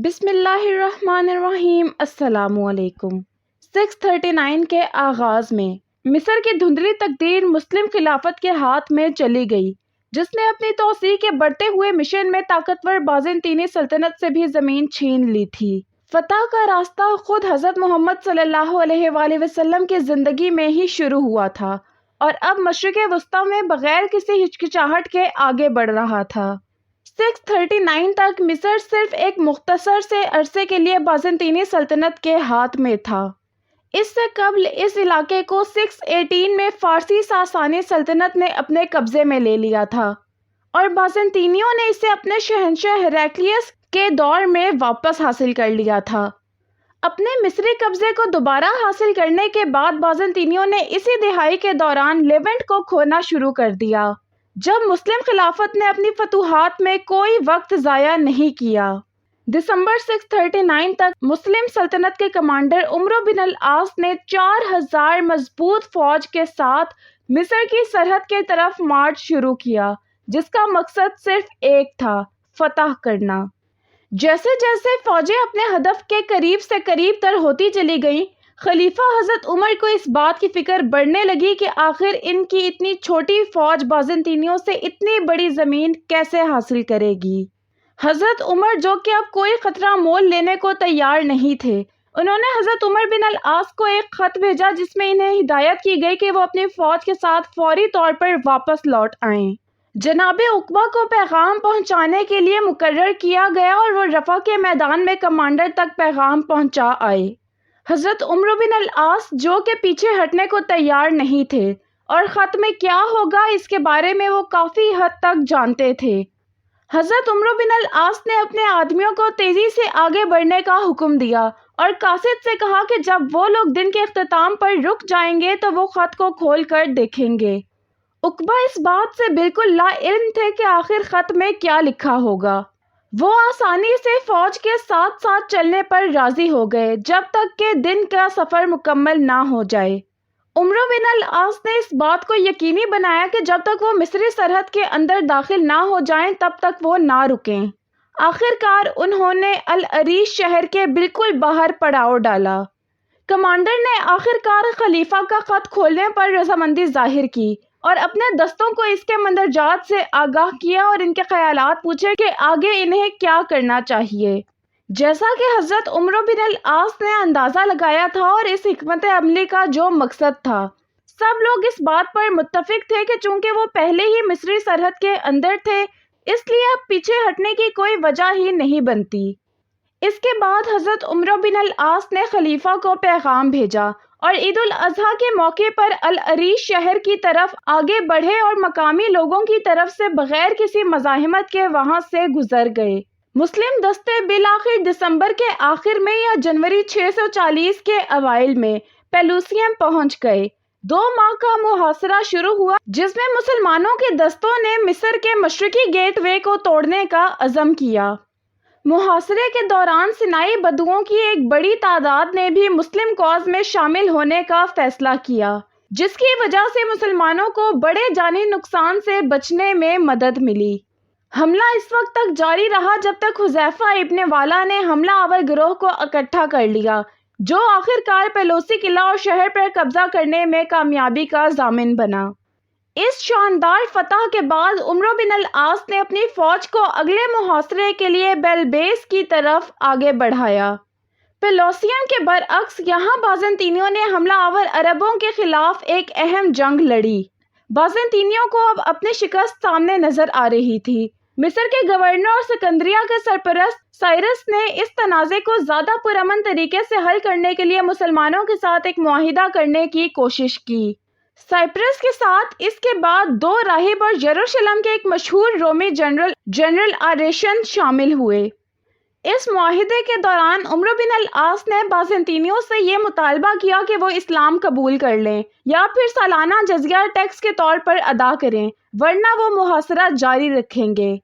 بسم اللہ الرحمن الرحیم۔ السلام علیکم۔ 639 کے آغاز میں مصر کی دھندلی تقدیر مسلم خلافت کے ہاتھ میں چلی گئی، جس نے اپنی توسیع کے بڑھتے ہوئے مشن میں طاقتور بازنطینی سلطنت سے بھی زمین چھین لی تھی۔ فتح کا راستہ خود حضرت محمد صلی اللہ علیہ وآلہ وسلم کی زندگی میں ہی شروع ہوا تھا اور اب مشرق وسطیٰ میں بغیر کسی ہچکچاہٹ کے آگے بڑھ رہا تھا۔ 639 تک مصر صرف ایک مختصر سے عرصے کے لیے بازنطینی سلطنت کے ہاتھ میں تھا۔ اس سے قبل اس علاقے کو 618 میں فارسی ساسانی سلطنت نے اپنے قبضے میں لے لیا تھا اور بازنطینیوں نے اسے اپنے شہنشاہ ہیراکلیس کے دور میں واپس حاصل کر لیا تھا۔ اپنے مصری قبضے کو دوبارہ حاصل کرنے کے بعد بازنطینیوں نے اسی دہائی کے دوران لیونٹ کو کھونا شروع کر دیا، جب مسلم خلافت نے اپنی فتوحات میں کوئی وقت ضائع نہیں کیا۔ دسمبر 639 تک مسلم سلطنت کے کمانڈر عمرو بن العاص نے 4000 مضبوط فوج کے ساتھ مصر کی سرحد کی طرف مارچ شروع کیا، جس کا مقصد صرف ایک تھا: فتح کرنا۔ جیسے جیسے فوجیں اپنے ہدف کے قریب سے قریب تر ہوتی چلی گئیں، خلیفہ حضرت عمر کو اس بات کی فکر بڑھنے لگی کہ آخر ان کی اتنی چھوٹی فوج بازنطینیوں سے اتنی بڑی زمین کیسے حاصل کرے گی۔ حضرت عمر، جو کہ اب کوئی خطرہ مول لینے کو تیار نہیں تھے، انہوں نے حضرت عمر بن العاص کو ایک خط بھیجا جس میں انہیں ہدایت کی گئی کہ وہ اپنی فوج کے ساتھ فوری طور پر واپس لوٹ آئیں۔ جناب عقبہ کو پیغام پہنچانے کے لیے مقرر کیا گیا اور وہ رفح کے میدان میں کمانڈر تک پیغام پہنچا آئے۔ حضرت عمرو بن العاص، جو کہ پیچھے ہٹنے کو تیار نہیں تھے اور خط میں کیا ہوگا اس کے بارے میں وہ کافی حد تک جانتے تھے، حضرت عمرو بن العاص نے اپنے آدمیوں کو تیزی سے آگے بڑھنے کا حکم دیا اور قاصد سے کہا کہ جب وہ لوگ دن کے اختتام پر رک جائیں گے تو وہ خط کو کھول کر دیکھیں گے۔ عقبہ اس بات سے بالکل لا علم تھے کہ آخر خط میں کیا لکھا ہوگا۔ وہ آسانی سے فوج کے ساتھ ساتھ چلنے پر راضی ہو گئے جب تک کہ دن کا سفر مکمل نہ ہو جائے۔ عمرو بن العاص نے اس بات کو یقینی بنایا کہ جب تک وہ مصری سرحد کے اندر داخل نہ ہو جائیں تب تک وہ نہ رکیں۔ آخر کار انہوں نے العریش شہر کے بالکل باہر پڑاؤ ڈالا۔ کمانڈر نے آخر کار خلیفہ کا خط کھولنے پر رضامندی ظاہر کی اور اپنے دستوں کو اس کے مندرجات سے آگاہ کیا اور ان کے خیالات پوچھے کہ آگے انہیں کیا کرنا چاہیے۔ جیسا کہ حضرت عمرو بن العاص نے اندازہ لگایا تھا اور اس حکمت عملی کا جو مقصد تھا، سب لوگ اس بات پر متفق تھے کہ چونکہ وہ پہلے ہی مصری سرحد کے اندر تھے، اس لیے اب پیچھے ہٹنے کی کوئی وجہ ہی نہیں بنتی۔ اس کے بعد حضرت عمرو بن العاص نے خلیفہ کو پیغام بھیجا اور عید الاضحیٰ کے موقع پر العریش شہر کی طرف آگے بڑھے اور مقامی لوگوں کی طرف سے بغیر کسی مزاحمت کے وہاں سے گزر گئے۔ مسلم دستے بالآخر دسمبر کے آخر میں یا جنوری 640 کے اوائل میں پیلوسیم پہنچ گئے۔ 2 ماہ کا محاصرہ شروع ہوا جس میں مسلمانوں کے دستوں نے مصر کے مشرقی گیٹ وے کو توڑنے کا عزم کیا۔ محاصرے کے دوران سینائی بدوؤں کی ایک بڑی تعداد نے بھی مسلم کاز میں شامل ہونے کا فیصلہ کیا، جس کی وجہ سے مسلمانوں کو بڑے جانی نقصان سے بچنے میں مدد ملی۔ حملہ اس وقت تک جاری رہا جب تک حذیفہ ابن والا نے حملہ آور گروہ کو اکٹھا کر لیا، جو آخر کار پیلوسی قلعہ اور شہر پر قبضہ کرنے میں کامیابی کا ضامن بنا۔ اس شاندار فتح کے بعد عمرو بن العاص نے اپنی فوج کو اگلے محاصرے کے لیے بیلبیس کی طرف آگے بڑھایا۔ پیلوسیم کے برعکس یہاں بازنطینیوں نے حملہ آور عربوں کے خلاف ایک اہم جنگ لڑی۔ بازنطینیوں کو اب اپنی شکست سامنے نظر آ رہی تھی۔ مصر کے گورنر اور سکندریہ کے سرپرست سائرس نے اس تنازع کو زیادہ پرامن طریقے سے حل کرنے کے لیے مسلمانوں کے ساتھ ایک معاہدہ کرنے کی کوشش کی۔ سائپرس کے ساتھ اس کے بعد 2 راہب اور یروشلم کے ایک مشہور رومی جنرل آریشن شامل ہوئے۔ اس معاہدے کے دوران عمرو بن العاص نے بازنطینیوں سے یہ مطالبہ کیا کہ وہ اسلام قبول کر لیں یا پھر سالانہ جزیہ ٹیکس کے طور پر ادا کریں، ورنہ وہ محاصرہ جاری رکھیں گے۔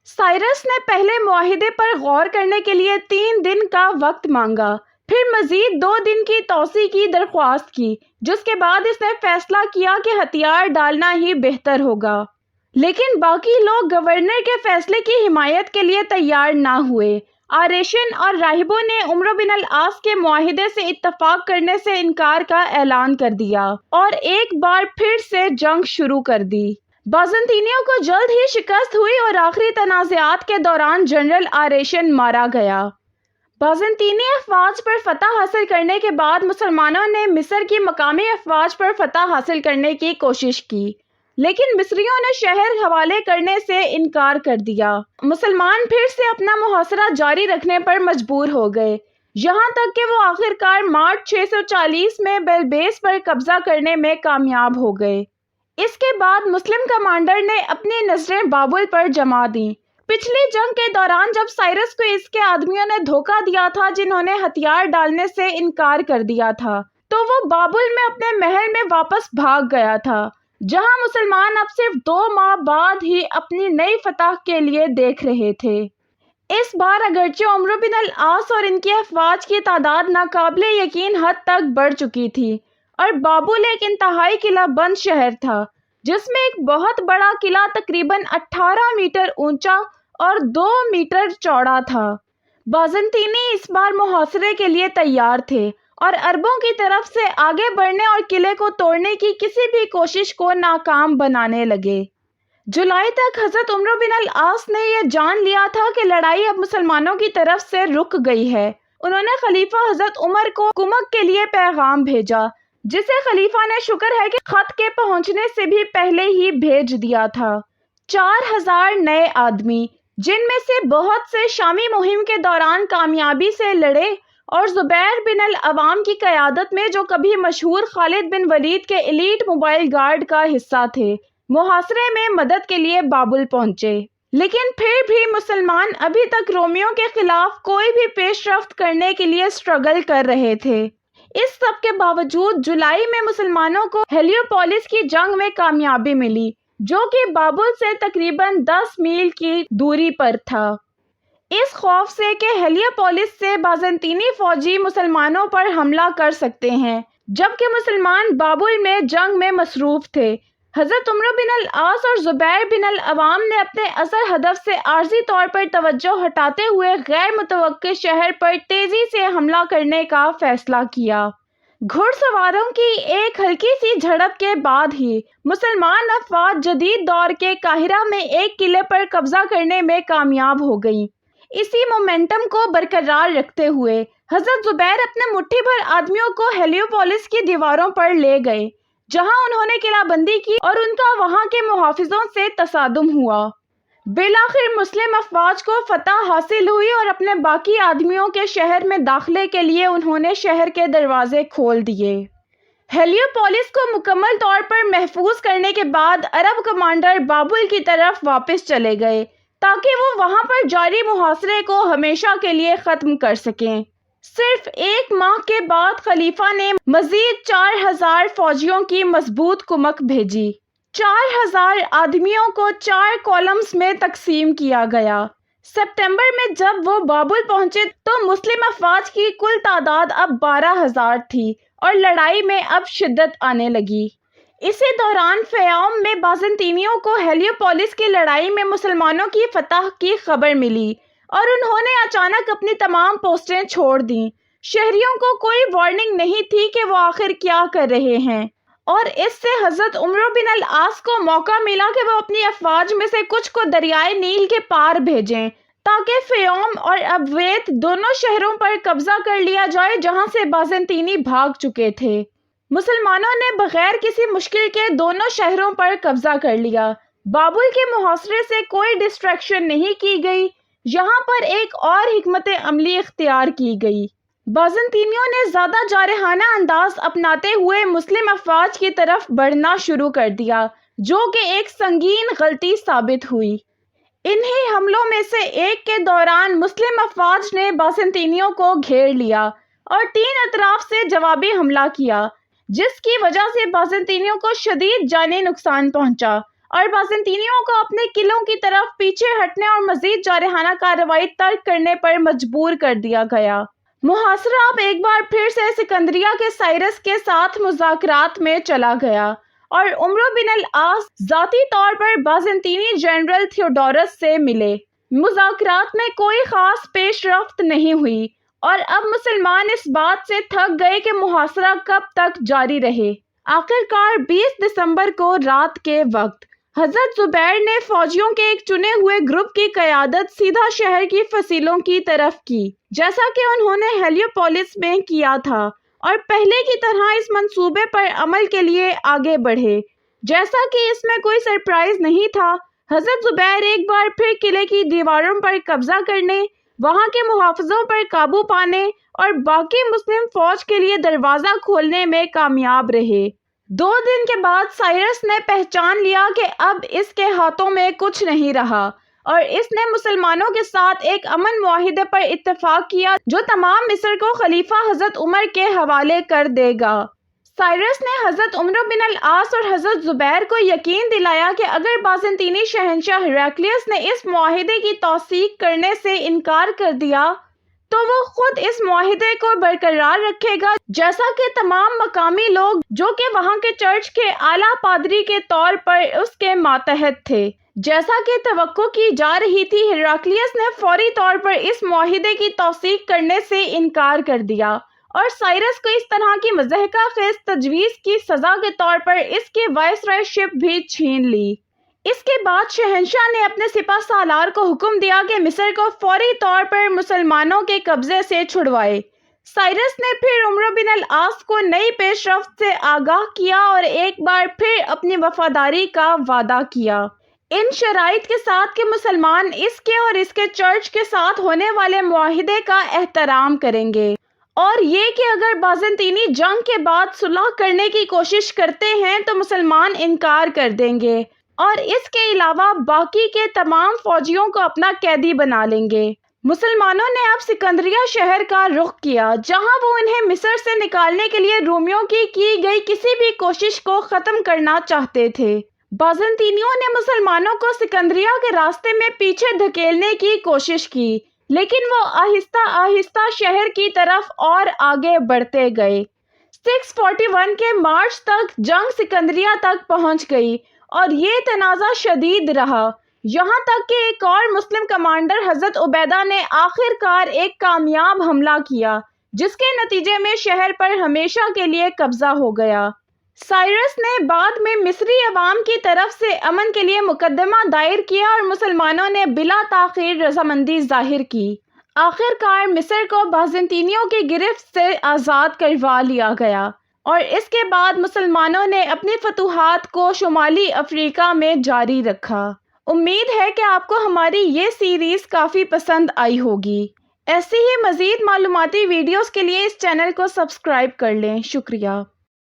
سائرس نے پہلے معاہدے پر غور کرنے کے لیے 3 دن کا وقت مانگا، پھر مزید 2 دن کی توسیع کی درخواست کی، جس کے بعد اس نے فیصلہ کیا کہ ہتھیار ڈالنا ہی بہتر ہوگا۔ لیکن باقی لوگ گورنر کے فیصلے کی حمایت کے لیے تیار نہ ہوئے آریشن اور راہبوں نے عمرو بن العاص کے معاہدے سے اتفاق کرنے سے انکار کا اعلان کر دیا اور ایک بار پھر سے جنگ شروع کر دی۔ بازنطینیوں کو جلد ہی شکست ہوئی اور آخری تنازعات کے دوران جنرل آریشن مارا گیا۔ بازنطینی افواج پر فتح حاصل کرنے کے بعد مسلمانوں نے مصر کی مقامی افواج پر فتح حاصل کرنے کی کوشش کی، لیکن مصریوں نے شہر حوالے کرنے سے انکار کر دیا۔ مسلمان پھر سے اپنا محاصرہ جاری رکھنے پر مجبور ہو گئے، یہاں تک کہ وہ آخرکار مارچ 640 میں بلبیس پر قبضہ کرنے میں کامیاب ہو گئے۔ اس کے بعد مسلم کمانڈر نے اپنی نظریں بابل پر جما دیں۔ پچھلی جنگ کے دوران جب سائرس کو اس کے آدمیوں نے دھوکہ دیا تھا جنہوں نے ہتھیار ڈالنے سے انکار کر دیا تھا، تو وہ بابل میں اپنے محل میں واپس بھاگ گیا تھا، جہاں مسلمان اب صرف 2 ماہ بعد ہی اپنی نئی فتح کے لیے دیکھ رہے تھے۔ اس بار اگرچہ عمرو بن العاص اور ان کی افواج کی تعداد ناقابل یقین حد تک بڑھ چکی تھی اور بابل ایک انتہائی قلعہ بند شہر تھا جس میں ایک بہت بڑا قلعہ تقریباً 18 میٹر اونچا اور 2 میٹر چوڑا تھا۔ بازنطینی اس بار محاصرے کے لیے تیار تھے اور عربوں کی طرف سے آگے بڑھنے اور قلعے کو توڑنے کی کسی بھی کوشش کو ناکام بنانے لگے۔ جولائی تک حضرت عمرو بن العاص نے یہ جان لیا تھا کہ لڑائی اب مسلمانوں کی طرف سے رک گئی ہے۔ انہوں نے خلیفہ حضرت عمر کو کمک کے لیے پیغام بھیجا، جسے خلیفہ نے شکر ہے کہ خط کے پہنچنے سے بھی پہلے ہی بھیج دیا تھا۔ 4000 نئے آدمی، جن میں سے بہت سے شامی مہم کے دوران کامیابی سے لڑے اور زبیر بن العوام کی قیادت میں جو کبھی مشہور خالد بن ولید کے ایلیٹ موبائل گارڈ کا حصہ تھے، محاصرے میں مدد کے لیے بابل پہنچے۔ لیکن پھر بھی مسلمان ابھی تک رومیوں کے خلاف کوئی بھی پیش رفت کرنے کے لیے سٹرگل کر رہے تھے۔ اس سب کے باوجود جولائی میں مسلمانوں کو ہیلیوپولس کی جنگ میں کامیابی ملی، جو کہ بابل سے تقریباً 10 میل کی دوری پر تھا۔ اس خوف سے کہ ہیلیوپولس سے بازنطینی فوجی مسلمانوں پر حملہ کر سکتے ہیں، جبکہ مسلمان بابل میں جنگ میں مصروف تھے، حضرت عمرو بن العاص اور زبیر بن العوام نے اپنے اصل ہدف سے عارضی طور پر توجہ ہٹاتے ہوئے غیر متوقع شہر پر تیزی سے حملہ کرنے کا فیصلہ کیا۔ گھڑ سواروں کی ایک ہلکی سی جھڑپ کے بعد ہی مسلمان افواج جدید دور کے قاہرہ میں ایک قلعے پر قبضہ کرنے میں کامیاب ہو گئیں۔ اسی مومنٹم کو برقرار رکھتے ہوئے حضرت زبیر اپنے مٹھی بھر آدمیوں کو ہیلیوپولس کی دیواروں پر لے گئے، جہاں انہوں نے قلعہ بندی کی اور ان کا وہاں کے محافظوں سے تصادم ہوا۔ بالآخر مسلم افواج کو فتح حاصل ہوئی اور اپنے باقی آدمیوں کے شہر میں داخلے کے لیے انہوں نے شہر کے دروازے کھول دیے۔ ہیلیوپولس کو مکمل طور پر محفوظ کرنے کے بعد عرب کمانڈر بابل کی طرف واپس چلے گئے تاکہ وہ وہاں پر جاری محاصرے کو ہمیشہ کے لیے ختم کر سکیں۔ صرف 1 ماہ کے بعد خلیفہ نے مزید 4000 فوجیوں کی مضبوط کمک بھیجی۔ 4000 آدمیوں کو 4 کالمز میں تقسیم کیا گیا۔ ستمبر میں جب وہ بابل پہنچے تو مسلم افواج کی کل تعداد اب 12000 تھی اور لڑائی میں اب شدت آنے لگی۔ اسی دوران فیوم میں بازنطینیوں کو ہیلیوپولس کی لڑائی میں مسلمانوں کی فتح کی خبر ملی اور انہوں نے اچانک اپنی تمام پوسٹیں چھوڑ دیں۔ شہریوں کو کوئی وارننگ نہیں تھی کہ وہ آخر کیا کر رہے ہیں، اور اس سے حضرت عمرو بن العاص کو موقع ملا کہ وہ اپنی افواج میں سے کچھ کو دریائے نیل کے پار بھیجیں تاکہ فیوم اور ابویت دونوں شہروں پر قبضہ کر لیا جائے جہاں سے بازنطینی بھاگ چکے تھے۔ مسلمانوں نے بغیر کسی مشکل کے دونوں شہروں پر قبضہ کر لیا۔ بابل کے محاصرے سے کوئی ڈسٹریکشن نہیں کی گئی، یہاں پر ایک اور حکمت عملی اختیار کی گئی۔ بازنطینیوں نے زیادہ جارحانہ انداز اپناتے ہوئے مسلم افواج کی طرف بڑھنا شروع کر دیا، جو کہ ایک سنگین غلطی ثابت ہوئی۔ انہی حملوں میں سے ایک کے دوران مسلم افواج نے بازنطینیوں کو گھیر لیا اور 3 اطراف سے جوابی حملہ کیا، جس کی وجہ سے بازنطینیوں کو شدید جانی نقصان پہنچا اور بازنطینیوں کو اپنے قلعوں کی طرف پیچھے ہٹنے اور مزید جارحانہ کارروائی ترک کرنے پر مجبور کر دیا گیا۔ محاصرہ اب ایک بار پھر سے سکندریہ کے سائرس کے ساتھ مذاکرات میں چلا گیا اور عمرو بن العاص ذاتی طور پر بازنطینی جنرل تھیوڈورس سے ملے۔ مذاکرات میں کوئی خاص پیش رفت نہیں ہوئی اور اب مسلمان اس بات سے تھک گئے کہ محاصرہ کب تک جاری رہے۔ آخرکار 20 دسمبر کو رات کے وقت حضرت زبیر نے فوجیوں کے ایک چنے ہوئے گروپ کی قیادت سیدھا شہر کی فصیلوں کی طرف کی، جیسا کہ انہوں نے ہیلیوپولس میں کیا تھا، اور پہلے کی طرح اس منصوبے پر عمل کے لیے آگے بڑھے۔ جیسا کہ اس میں کوئی سرپرائز نہیں تھا، حضرت زبیر ایک بار پھر قلعے کی دیواروں پر قبضہ کرنے، وہاں کے محافظوں پر قابو پانے اور باقی مسلم فوج کے لیے دروازہ کھولنے میں کامیاب رہے۔ 2 دن کے بعد سائرس نے پہچان لیا کہ اب اس کے ہاتھوں میں کچھ نہیں رہا، اور اس نے مسلمانوں کے ساتھ ایک امن معاہدے پر اتفاق کیا جو تمام مصر کو خلیفہ حضرت عمر کے حوالے کر دے گا۔ سائرس نے حضرت عمرو بن العاص اور حضرت زبیر کو یقین دلایا کہ اگر بازنطینی شہنشاہ ہیراکلیس نے اس معاہدے کی توثیق کرنے سے انکار کر دیا تو وہ خود اس معاہدے کو برقرار رکھے گا، جیسا کہ تمام مقامی لوگ جو کہ وہاں کے چرچ کے اعلیٰ پادری کے طور پر اس کے ماتحت تھے۔ جیسا کہ توقع کی جا رہی تھی، ہیراکلیس نے فوری طور پر اس معاہدے کی توثیق کرنے سے انکار کر دیا اور سائرس کو اس طرح کی مضحکہ خیز تجویز کی سزا کے طور پر اس کی وائسرائے شپ بھی چھین لی۔ اس کے بعد شہنشاہ نے اپنے سپہ سالار کو حکم دیا کہ مصر کو فوری طور پر مسلمانوں کے قبضے سے چھڑوائے۔ سائرس نے پھر عمرو بن العاص کو نئی پیش رفت سے آگاہ کیا اور ایک بار پھر اپنی وفاداری کا وعدہ کیا، ان شرائط کے ساتھ کہ مسلمان اس کے اور اس کے چرچ کے ساتھ ہونے والے معاہدے کا احترام کریں گے، اور یہ کہ اگر بازنطینی جنگ کے بعد صلح کرنے کی کوشش کرتے ہیں تو مسلمان انکار کر دیں گے، اور اس کے علاوہ باقی کے تمام فوجیوں کو اپنا قیدی بنا لیں گے۔ مسلمانوں نے اب سکندریہ شہر کا رخ کیا، جہاں وہ انہیں مصر سے نکالنے کے لیے رومیوں کی گئی کسی بھی کوشش کو ختم کرنا چاہتے تھے۔ بازنطینیوں نے مسلمانوں کو سکندریہ کے راستے میں پیچھے دھکیلنے کی کوشش کی، لیکن وہ آہستہ آہستہ شہر کی طرف اور آگے بڑھتے گئے۔ 641 کے مارچ تک جنگ سکندریہ تک پہنچ گئی اور یہ تنازع شدید رہا، یہاں تک کہ ایک اور مسلم کمانڈر حضرت عبیدہ نے آخر کار ایک کامیاب حملہ کیا، جس کے نتیجے میں شہر پر ہمیشہ کے لیے قبضہ ہو گیا۔ سائرس نے بعد میں مصری عوام کی طرف سے امن کے لیے مقدمہ دائر کیا اور مسلمانوں نے بلا تاخیر رضامندی ظاہر کی۔ آخر کار مصر کو بازنطینیوں کی گرفت سے آزاد کروا لیا گیا، اور اس کے بعد مسلمانوں نے اپنی فتوحات کو شمالی افریقہ میں جاری رکھا۔ امید ہے کہ آپ کو ہماری یہ سیریز کافی پسند آئی ہوگی۔ ایسی ہی مزید معلوماتی ویڈیوز کے لیے اس چینل کو سبسکرائب کر لیں۔ شکریہ۔